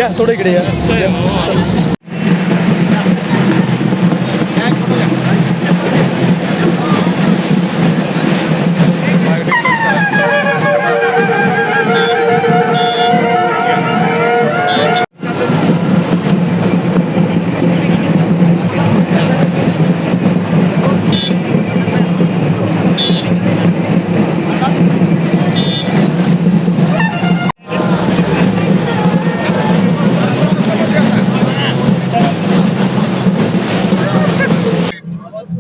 या थोडं इकडे या.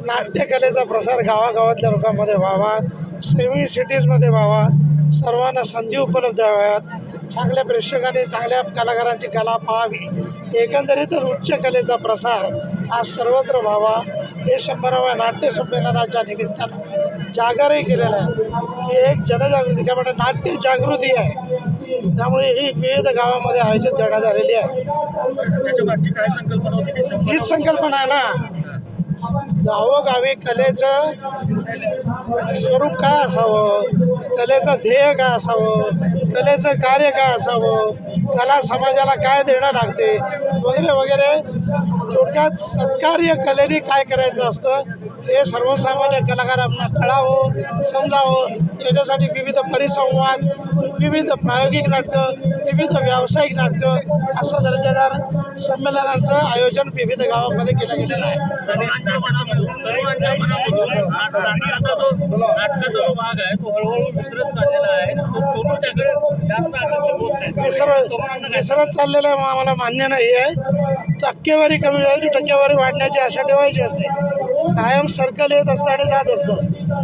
नाट्यकलेचा प्रसार गावागावातल्या लोकांमध्ये व्हावा, सेमी सिटीजमध्ये व्हावा, सर्वांना संधी उपलब्ध व्हाव्यात, चांगल्या प्रेक्षकांनी चांगल्या कलाकारांची कला पाहावी, एकंदरीत उच्च कलेचा प्रसार हा सर्वत्र व्हावा हे 100व्या नाट्य संमेलनाच्या निमित्तानं जागरही केलेलं आहे की एक जनजागृती काय म्हणतात नाट्य जागृती आहे. त्यामुळे ही विविध गावामध्ये आयोजित करण्यात आलेली आहे. हीच संकल्पना आहे ना, गावोगावी कलेचं स्वरूप काय असावं, कलेचं ध्येय काय असावं, कलेचं कार्य काय असावं, कला समाजाला काय देणं लागते वगैरे वगैरे, थोडक्यात सत्कार्य कलेने काय करायचं असतं हे सर्वसामान्य कलाकारांना कळावं, समजावं. याच्यासाठी विविध परिसंवाद, विविध प्रायोगिक नाटकं, विविध व्यावसायिक नाटकं असं दर्जेदार संमेलनांचं आयोजन विविध गावांमध्ये केलं गेलेलं आहे. नाटकाचा जो भाग आहे तो हळूहळू विसरत चाललेला आहे, तो त्याकडे जास्त आकर्षित होत नाही. विसरत चाललेलं आहे आम्हाला मान्य नाही आहे. टक्केवारी कमी झाली, टक्केवारी वाढण्याची आशा ठेवायची असते. कायम सर्कल येत असतं आणि जात असतं,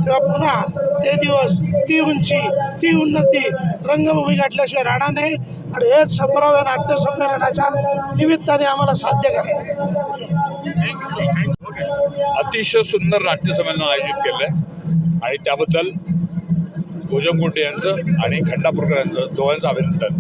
तेव्हा पुन्हा ते दिवस, ती उंची, ती उन्नती रंगभूमी गाठल्याशिवाय राहणार नाही. आणि हेच 100व्या नाट्य संमेलनाच्या निमित्ताने आम्हाला साध्य करायचं. अतिशय सुंदर नाट्य संमेलन आयोजित केलं आहे आणि त्याबद्दल भोजन कोंडे यांचं आणि खंडापूरकर यांचं दोघांचं अभिनंदन.